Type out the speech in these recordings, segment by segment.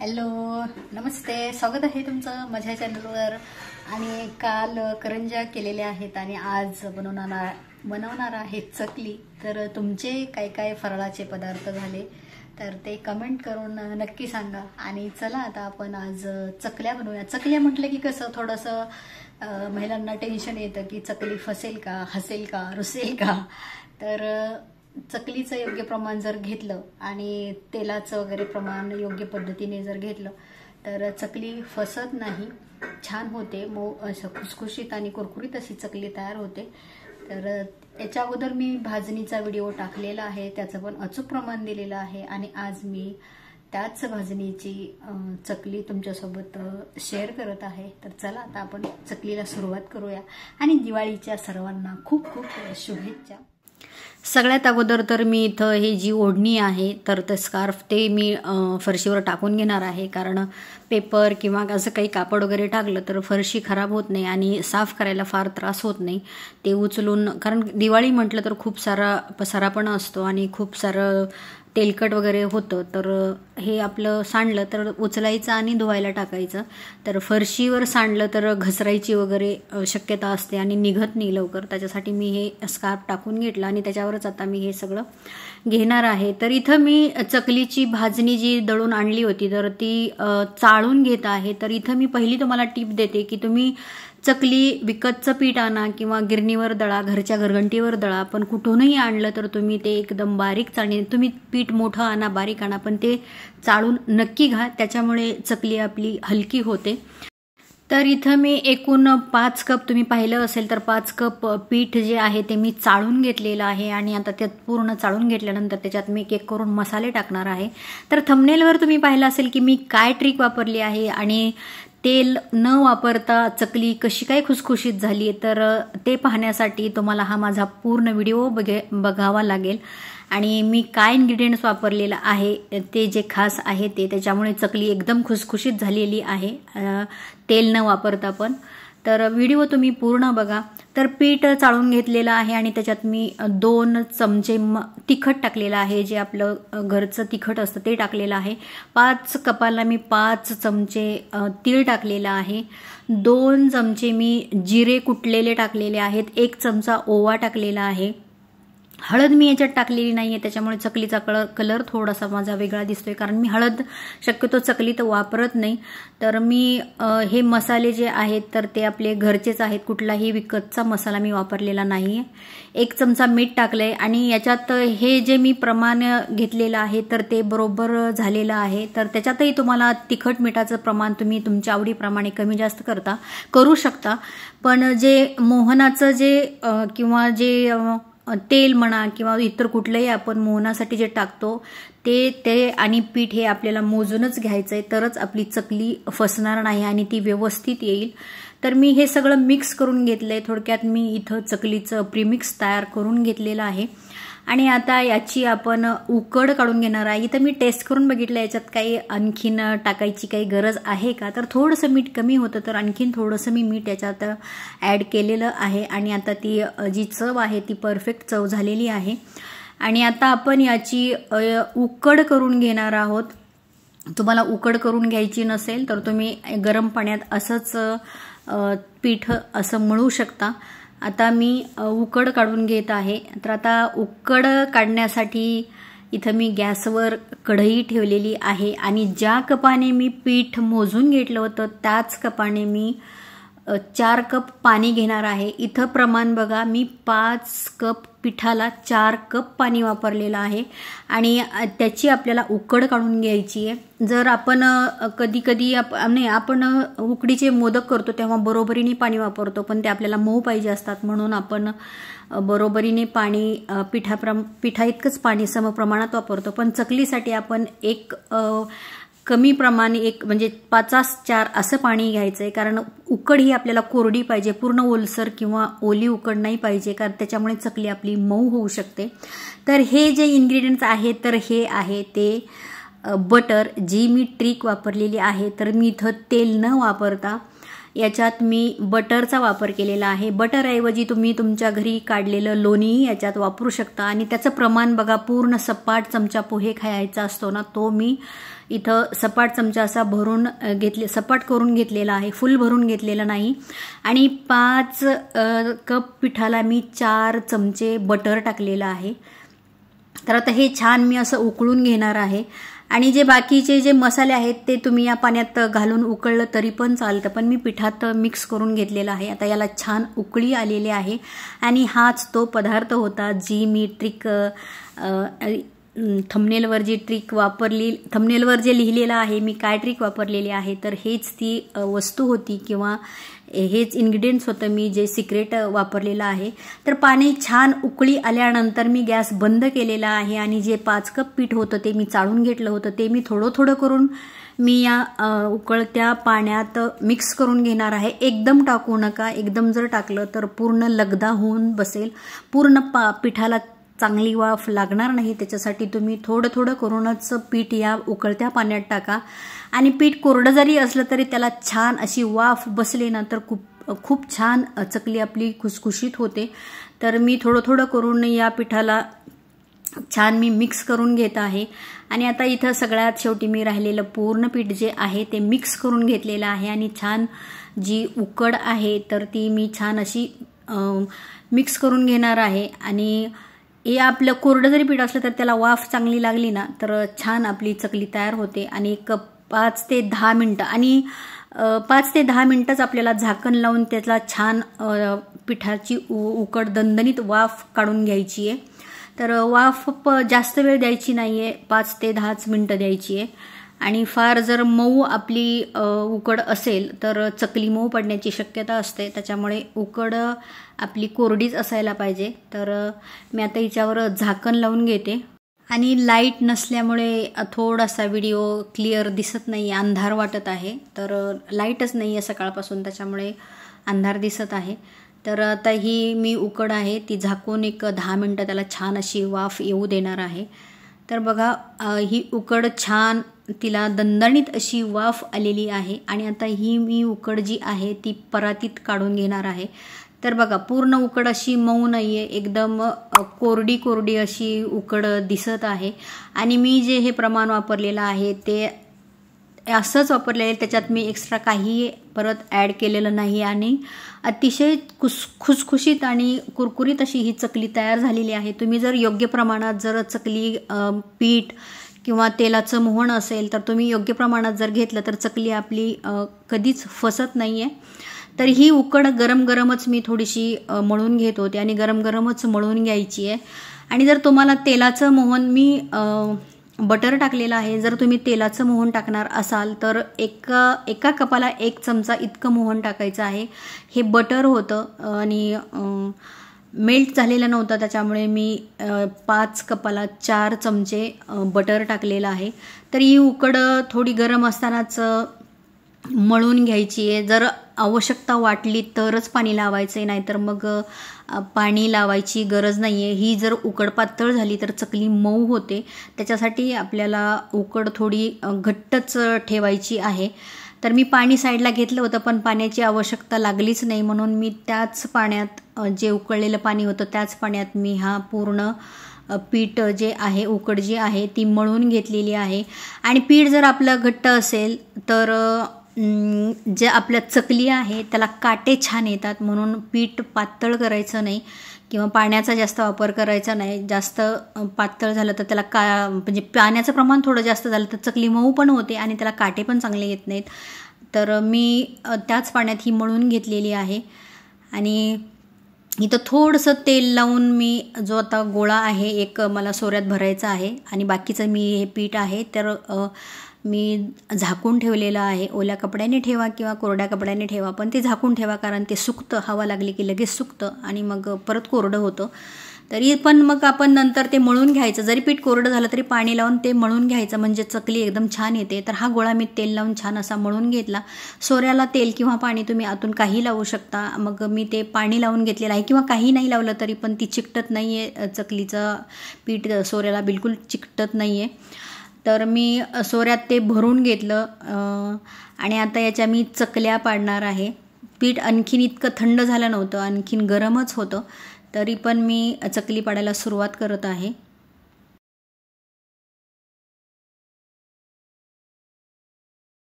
Hello, नमस्ते. स्वागत आहे तुमचं माझ्या चॅनलवर. आणि काल करंज्या केलेल्या आहेत आणि आज बनवणार आहे चकली. तर तुमचे काय काय फराळाचे पदार्थ झाले तर ते कमेंट करून नक्की सांगा. आणि चला आता आपण आज चकल्या बनवूया. चकल्या म्हटलं की कसं थोडंसं महिलांना टेन्शन येतं की चकली फसेल का, हसेल का, रुसेल का. तर चकलीचं योग्य प्रमाण जर घेतलं आणि तेलाचं वगैरे प्रमाण योग्य पद्धतीने जर घेतलं तर चकली फसत नाही, छान होते, मऊ असं खुसखुशीत आणि कुरकुरीत अशी चकली तयार होते. तर याच्या अगोदर मी भाजणीचा व्हिडिओ टाकलेला आहे, त्याचं पण अचूक प्रमाण दिलेलं आहे. आणि आज मी त्याच भाजणीची चकली तुमच्यासोबत शेअर करत आहे. तर चला आता आपण चकलीला सुरुवात करूया. आणि दिवाळीच्या सर्वांना खूप खूप शुभेच्छा. सगळ्यात अगोदर तर मी इथं ही जी ओढणी आहे तर ते स्कार्फ ते मी फरशीवर टाकून घेणार आहे. कारण पेपर किंवा असं काही कापड वगैरे टाकलं तर फरशी खराब होत नाही आणि साफ करायला फार त्रास होत नाही. ते उचलून, कारण दिवाळी म्हटलं तर खूप सारा पसारा पण असतो आणि खूप सारं तेलकट वगैरे होतं. तर हे आपलं सांडलं तर उचलायचं आणि धुवायला टाकायचं. तर फरशीवर सांडलं तर घसरायची वगैरे शक्यता असते आणि निघत नाही लवकर. त्याच्यासाठी मी हे स्कार्फ टाकून घेतलं आणि त्याच्यावरच आता मी हे सगळं घेणार आहे. तर इथं मी चकलीची भाजणी जी दळून आणली होती तर ती चाळून घेत आहे. तर इथं मी पहिली तुम्हाला टिप देते की तुम्ही चकली विकतचं पीठ आणा किंवा गिरणीवर दळा, घरच्या घरघंटीवर दळा. पण कुठूनही आणलं तर तुम्ही ते एकदम बारीक चाळणी, तुम्ही पीठ मोठं आणा, बारीक आणा, पण ते चाळून नक्की घ्या. त्याच्यामुळे चकली आपली हलकी होते. तर इथं मी एकूण 5 कप, तुम्ही पाहिलं असेल तर 5 कप पीठ जे आहे ते मी चाळून घेतलेलं आहे. आणि आता त्यात पूर्ण चाळून घेतल्यानंतर त्याच्यात मी एक करून मसाले टाकणार आहे. तर थंबनेलवर तुम्ही पाहिलं असेल की मी काय ट्रिक वापरली आहे आणि तेल न वापरता चकली कशी काय खुसखुशीत झाली. तर ते पाहण्यासाठी तुम्हाला हा माझा पूर्ण व्हिडिओ बघावा लागेल. आणि मी काय इन्ग्रेडियंट्स वापरलेलं आहे ते जे खास आहे ते, त्याच्यामुळे चकली एकदम खुसखुशीत झालेली आहे तेल न वापरता पण. तर व्हिडिओ तुम्ही पूर्ण बघा. तर पीठ चाळून घेतलेलं आहे आणि त्याच्यात मी 2 चमचे तिखट टाकलेलं आहे, जे आपलं घरचं तिखट असतं ते टाकलेलं आहे. 5 कपाला मी 5 चमचे तीळ टाकलेलं आहे. 2 चमचे मी जिरे कुटलेले टाकलेले आहेत. 1 चमचा ओवा टाकलेला आहे. हळद मी याच्यात टाकलेली नाहीये, त्याच्यामुळे चकलीचा कलर थोडासा माझा वेगळा दिसतोय, कारण मी हळद शक्यतो चकलीत वापरत नाही. तर मी हे मसाले जे आहेत तर ते आपले घरचेच आहेत, कुठलाही विकतचा मसाला मी वापरलेला नाहीये. 1 चमचा मीठ टाकलंय आणि याच्यात हे जे मी प्रमाण घेतलेलं आहे तर ते बरोबर झालेलं आहे. तर त्याच्यातही तुम्हाला तिखट मिठाचं प्रमाण तुम्ही तुमच्या आवडीप्रमाणे कमी जास्त करू शकता. पण जे मोहनाचं जे किंवा जे तेल म्हणा किंवा इतर कुठलंही आपण मोहनासाठी जे टाकतो ते आणि पीठ हे आपल्याला मोजूनच घ्यायचंय, तरच आपली चकली फसणार नाही आणि ती व्यवस्थित येईल. तर मी हे सगळं मिक्स करून घेतलंय. थोडक्यात मी इथं चकलीचं प्रीमिक्स तयार करून घेतलेलं आहे. आणि आता याची आपण उकड काढून घेणार आहे. इथं मी टेस्ट करून बघितलं याच्यात काही आणखीन टाकायची काही गरज आहे का, तर थोडंसं मीठ कमी होतं, तर आणखीन थोडंसं मी मीठ याच्यात ॲड केलेलं आहे. आणि आता ती जी चव आहे ती परफेक्ट चव झालेली आहे. आणि आता आपण याची उकड करून घेणार आहोत. तुम्हाला उकड करून घ्यायची नसेल तर तुम्ही गरम पाण्यात असंच पीठ असं मळू शकता. आता मी उकड काढून घेत आहे. तर आता उकड काढण्यासाठी इथं मी गॅसवर कढई ठेवलेली आहे आणि ज्या कपाने मी पीठ मोजून घेतलं होतं त्याच कपाने मी 4 कप पाणी घेणार आहे. इथं प्रमाण बघा, मी 5 कप पिठाला 4 कप पाणी वापरलेलं आहे. आणि त्याची आपल्याला उकड काढून घ्यायची आहे. जर आपण कधी आपण उकडीचे मोदक करतो तेव्हा बरोबरीने पाणी वापरतो, पण ते आपल्याला मऊ पाहिजे असतात, म्हणून आपण बरोबरीने पाणी पिठा इतकंच पाणी समप्रमाणात वापरतो. पण चकलीसाठी आपण कमी प्रमाणे म्हणजे 5-4 असं पाणी घ्यायचंय, कारण उकड ही आपल्याला कोरडी पाहिजे, पूर्ण ओलसर किंवा ओली उकड नाही पाहिजे, कारण त्याच्यामुळे चकली आपली मऊ होऊ शकते. तर हे जे इन्ग्रेडियंट्स आहेत तर हे आहे ते बटर, जी मी ट्रिक वापरलेली आहे. तर मी इथं तेल न वापरता याच्यात मी बटरचा वापर केलेला आहे. बटरऐवजी तुम्ही तुमच्या घरी काढलेलं लोणीही याच्यात वापरू शकता. आणि त्याचं प्रमाण बघा, पूर्ण सपाट चमचा पोहे खायचा असतो ना, तो मी इथं सपाट चमचा असा भरून सपाट करून घेतलेला आहे, फुल भरून घेतलेला नाही. आणि 5 कप पिठाला मी 4 चमचे बटर टाकलेलं आहे. तर आता हे छान मी असं उकळून घेणार आहे. आणि जे बाकीचे जे मसाले आहेत ते तुम्ही या पाण्यात घालून उकळलं तरी पण चालतं, पण मी पिठात मिक्स करून घेतलेलं आहे. आता याला छान उकळी आलेली आहे. आणि हाच तो पदार्थ होता जी मी ट्रिक थंबनेलवर जी ट्रिक वापरली, थंबनेलवर जे लिहिलेलं आहे मी काय ट्रिक वापरलेली आहे, तर हेच ती वस्तू होती किंवा हेच इन्ग्रेडियंट्स होतं मी जे सिक्रेट वापरलेलं आहे. तर पाणी छान उकळी आल्यानंतर मी गॅस बंद केलेला आहे. आणि जे 5 कप पीठ होतं ते मी चाळून घेतलं होतं, ते मी थोडं थोडं करून मी या उकळत्या पाण्यात मिक्स करून घेणार आहे. एकदम टाकू नका, एकदम जर टाकलं तर पूर्ण लगदा होऊन बसेल, पूर्ण पिठाला चांगली वाफ लागणार नाही. त्याच्यासाठी तुम्ही थोडं थोडं करूनच पीठ या उकळत्या पाण्यात टाका. आणि पीठ कोरडं जरी असलं तरी त्याला छान अशी वाफ बसली ना तर खूप छान चकली आपली खुसखुशीत होते. तर मी थोडं थोडं करून या पिठाला छान मी मिक्स करून घेत आहे. आणि आता इथं सगळ्यात शेवटी मी राहिलेलं पूर्ण पीठ जे आहे ते मिक्स करून घेतलेलं आहे. आणि छान जी उकड आहे तर ती मी छान अशी मिक्स करून घेणार आहे. आणि हे आपलं कोरडं जरी पीठ असलं तर त्याला वाफ चांगली लागली ना तर छान आपली चकली तयार होते. आणि एक 5 ते 10 मिनटं आणि 5 ते 10 मिनटंच आपल्याला झाकण लावून त्याला छान पिठाची उकड दणदणीत वाफ काढून घ्यायची आहे. तर वाफ जास्त वेळ द्यायची नाही आहे, 5 ते 10 मिनटं द्यायची आहे. आणि फार जर मऊ आपली उकड असेल तर चकली मऊ पडण्याची शक्यता असते, त्याच्यामुळे उकड आपली कोरडीच असायला पाहिजे. तर मी आता हिच्यावर झाकण लावून घेते. आणि लाईट नसल्यामुळे थोडासा व्हिडिओ क्लिअर दिसत नाही, अंधार वाटत आहे. तर लाईटच नाही आहे सकाळपासून, त्याच्यामुळे अंधार दिसत आहे. तर आता ही मी उकड आहे ती झाकून एक 10 मिनटं त्याला छान अशी वाफ येऊ देणार आहे. तर बघा ही उकड छान तिला दणदणीत अशी वाफ आलेली आहे. आणि आता ही मी उकड जी आहे ती परातीत काढून घेणार आहे. तर बघा पूर्ण उकड अशी मऊ नाहीये, एकदम कोरडी कोरडी अशी उकड दिसत आहे. आणि मी जे हे प्रमाण वापरलेलं आहे ते असंच वापरलेलं आहे, त्याच्यात मी एक्स्ट्रा काही परत ॲड केलेलं नाही. आणि अतिशय खुसखुशीत आणि कुरकुरीत अशी ही चकली तयार झालेली आहे. तुम्ही जर योग्य प्रमाणात जर चकली पीठ किंवा तेलाचं मोहन असेल तर तुम्ही योग्य प्रमाणात जर घेतलं तर चकली आपली कधीच फसत नाही आहे. तर ही उकड गरम गरमच मी थोडीशी मळून घेत होते आणि गरम गरमच मळून घ्यायची आहे. आणि जर तुम्हाला तेलाचं मोहन मी बटर टाकलेलं आहे, जर तुम्ही तेलाचं मोहन टाकणार असाल तर एका कपाला 1 चमचा इतकं मोहन टाकायचं आहे. हे बटर होतं आणि मेल्ट झालेलं नव्हतं, त्याच्यामुळे मी 5 कपाला 4 चमचे बटर टाकलेलं आहे. तर ही उकड थोडी गरम असतानाच मळून घ्यायची आहे. जर आवश्यकता वाटली तरच पाणी लावायचं आहे, नाहीतर मग पाणी लावायची गरज नाही आहे. ही जर उकड पातळ झाली तर चकली मऊ होते, त्याच्यासाठी आपल्याला उकड थोडी घट्टच ठेवायची आहे. तर मी पाणी साईडला घेतलं होतं पण पाण्याची आवश्यकता लागलीच नाही, म्हणून मी त्याच पाण्यात जे उकळलेलं पाणी होतं त्याच पाण्यात मी हा पूर्ण पीठ जे आहे उकड जी आहे ती मळून घेतलेली आहे. आणि पीठ जर आपलं घट्ट असेल तर जे आपल्या चकली आहे त्याला काटे छान येतात, म्हणून पीठ पातळ करायचं नाही किंवा पाण्याचा जास्त वापर करायचा नाही. जास्त पातळ झालं तर त्याला म्हणजे पाण्याचं प्रमाण थोडं जास्त झालं तर चकली मऊ पण होते आणि त्याला काटे पण चांगले येत नाहीत. तर मी त्याच पाण्यात ही मळून घेतलेली आहे. आणि इथं थोडंसं तेल लावून मी जो आता गोळा आहे एक मला सोऱ्यात भरायचा आहे आणि बाकीचं मी हे पीठ आहे तर मी झाकून ठेवलेलं आहे. ओल्या कपड्याने ठेवा किंवा कोरड्या कपड्याने ठेवा, पण ते झाकून ठेवा कारण ते सुकतं, हवा लागली की लगेच सुकतं आणि मग परत कोरडं होतं. तरी पण मग आपण नंतर ते मळून घ्यायचं, जरी पीठ कोरडं झालं तरी पाणी लावून ते मळून घ्यायचं, म्हणजे चकली एकदम छान येते. तर हा गोळा मी तेल लावून छान असा मळून घेतला. सोऱ्याला तेल किंवा पाणी तुम्ही आतून काही लावू शकता. मग मी ते पाणी लावून घेतलेलं आहे किंवा काही नाही लावलं तरी पण ती चिकटत नाही आहे, चकलीचं पीठ सोऱ्याला बिलकुल चिकटत नाही आहे. तर मी सोऱ्यात ते भरून घेतलं आणि आता याच्या मी चकल्या पाडणार आहे. पीठ आणखीन इतकं थंड झालं नव्हतं, आणखीन गरमच होतं. तरी पण मी चकली पाडायला सुरुवात करत आहे.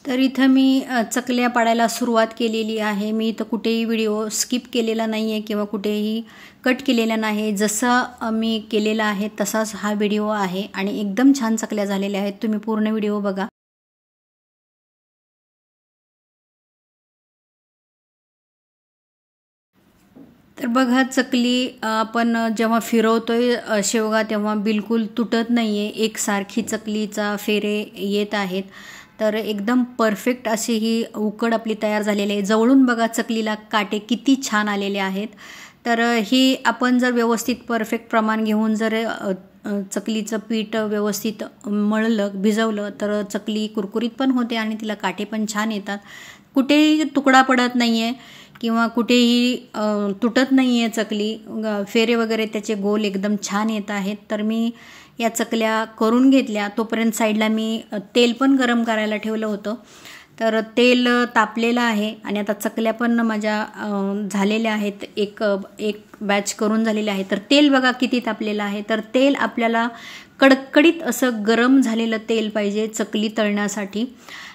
तर इथं मी चकल्या पाडायला सुरुवात केलेली आहे. मी इथं कुठेही व्हिडिओ स्किप केलेला नाही आहे किंवा कुठेही कट केलेला नाही. जसं मी केलेला आहे तसाच हा व्हिडिओ आहे आणि एकदम छान चकल्या झालेल्या आहेत. तुम्ही पूर्ण व्हिडिओ बघा. तर बघा, चकली आपण जेव्हा फिरवतोय शेवगा तेव्हा बिलकुल तुटत नाही आहे. एकसारखी चकलीचा फेरे येत आहेत. तर एकदम परफेक्ट अशी ही उकड आपली तयार झालेली आहे. जवळून बघा चकलीला काटे किती छान आलेले आहेत. तर ही आपण जर व्यवस्थित परफेक्ट प्रमाण घेऊन जर चकलीचं पीठ व्यवस्थित मळलं, भिजवलं तर चकली कुरकुरीत पण होते आणि तिला काटे पण छान येतात. कुठेही तुकडा पडत नाही आहे किंवा कुठेही तुटत नाही आहे चकली. फेरे वगैरे त्याचे गोल एकदम छान येत आहेत. तर मी या चकल्या करून घेतल्या. तोपर्यंत साईडला मी तेल पण गरम करायला ठेवलं होतं. तर तेल तापलेलं आहे आणि आता चकल्या पण माझ्या झालेल्या आहेत. एक बॅच करून झालेले आहे. तर तेल बघा किती तापलेलं आहे. तर तेल आपल्याला कडकडीत असं गरम झालेलं तेल पाहिजे चकली तळण्यासाठी.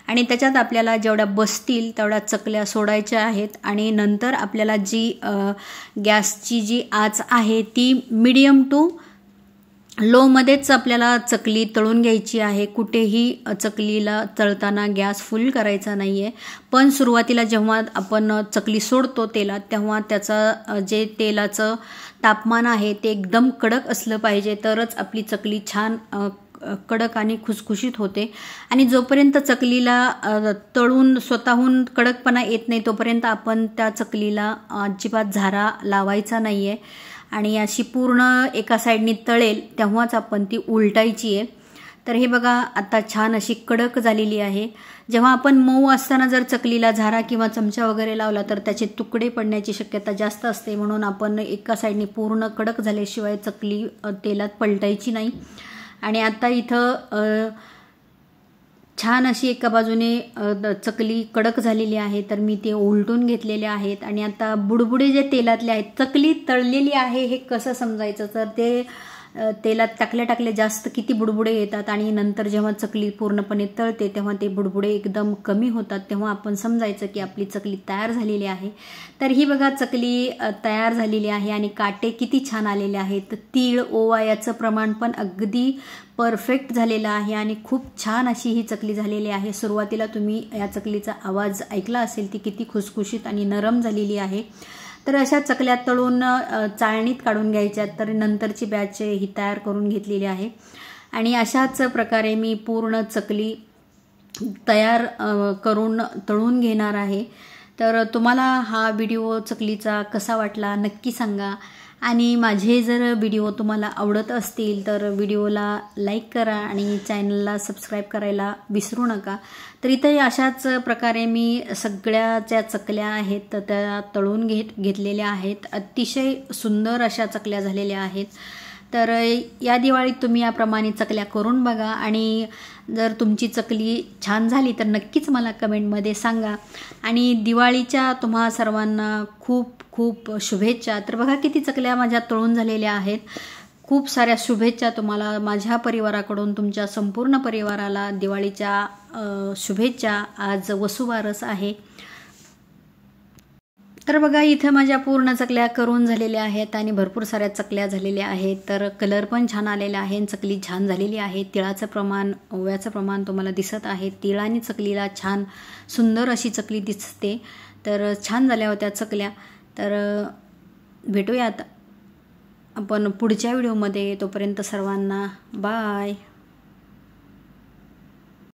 आणि त्याच्यात आपल्याला जेवढ्या बसतील तेवढ्या चकल्या सोडायच्या आहेत. आणि नंतर आपल्याला जी गॅसची जी आच आहे ती मीडियम टू लोमध्येच आपल्याला चकली तळून घ्यायची आहे. कुठेही चकलीला तळताना गॅस फुल करायचा नाही आहे. पण सुरुवातीला जेव्हा आपण चकली सोडतो तेलात तेव्हा त्याचं जे तेलाचं तापमान आहे ते एकदम कडक असलं पाहिजे. तरच आपली चकली छान कडक आणि खुसखुशीत होते. आणि जोपर्यंत चकलीला तळून स्वतःहून कडकपणा येत नाही तोपर्यंत आपण त्या चकलीला अजिबात झारा लावायचा नाही आहे. आणि अशी पूर्ण एका साईडनी तळेल तेव्हाच आपण ती उलटायची आहे. तर हे बघा आता छान अशी कडक झालेली आहे. जेव्हा आपण मऊ असताना जर चकलीला झारा किंवा चमचा वगैरे लावला तर त्याचे तुकडे पडण्याची शक्यता जास्त असते. म्हणून आपण एका साईडनी पूर्ण कडक झाल्याशिवाय चकली तेलात पलटायची नाही. आणि आता इथं छान अशी एका बाजूने चकली कडक झालेली आहे. तर मी ते उलटून घेतलेले आहेत. आणि आता बुडबुडे जे तेलातले आहेत, चकली तळलेली आहे हे कसं समजायचं, तर ते तेलात टाकल्या जास्त किती बुडबुडे येतात आणि नंतर जेव्हा चकली पूर्णपणे तळते तेव्हा ते बुडबुडे एकदम कमी होतात. तेव्हा आपण समजायचं की आपली चकली तयार झालेली आहे. तर ही बघा चकली तयार झालेली आहे आणि काटे किती छान आलेले आहेत. तीळ, ओवा याचं प्रमाण पण अगदी परफेक्ट झालेलं आहे आणि खूप छान अशी ही चकली झालेली आहे. सुरुवातीला तुम्ही या चकलीचा आवाज ऐकला असेल, ती किती खुसखुशीत आणि नरम झालेली आहे. तर अशा चकल्या तळून चाळणीत काढून घ्यायच्या. तर नंतरची बॅच ही तयार करून घेतलेली आहे. आणि अशाच प्रकारे मी पूर्ण चकली तयार करून तळून घेणार आहे. तर तुम्हाला हा व्हिडिओ चकलीचा कसा वाटला नक्की सांगा. आणि माझे जर व्हिडिओ तुम्हाला आवडत असतील तर व्हिडिओला लाईक करा आणि चॅनलला सबस्क्राईब करायला विसरू नका. तर इथे अशाच प्रकारे मी सगळ्या ज्या चकल्या आहेत तर त्या तळून घेतलेल्या आहेत. अतिशय सुंदर अशा चकल्या झालेल्या आहेत. तर या दिवाळीत तुम्ही याप्रमाणे चकल्या करून बघा आणि जर तुमची चकली छान झाली तर नक्कीच मला कमेंटमध्ये सांगा. आणि दिवाळीच्या तुम्हा सर्वांना खूप खूप शुभेच्छा. तर बघा किती चकल्या माझ्या तळून झालेल्या आहेत. खूप साऱ्या शुभेच्छा तुम्हाला माझ्या परिवाराकडून. तुमच्या संपूर्ण परिवाराला दिवाळीच्या शुभेच्छा. आज वसुबारस आहे. तर बघा इथं माझ्या पूर्ण चकल्या करून झालेल्या आहेत आणि भरपूर साऱ्या चकल्या झालेल्या आहेत. तर कलर पण छान आलेला आहे. चकली छान झालेली आहे. तिळाचं प्रमाण, ओव्याचं प्रमाण तुम्हाला दिसत आहे. तिळ आणि चकलीला छान सुंदर अशी चकली दिसते. तर छान झाल्या होत्या चकल्या. तर भेटूयात आपण पुढच्या व्हिडिओमध्ये. तोपर्यंत सर्वांना बाय.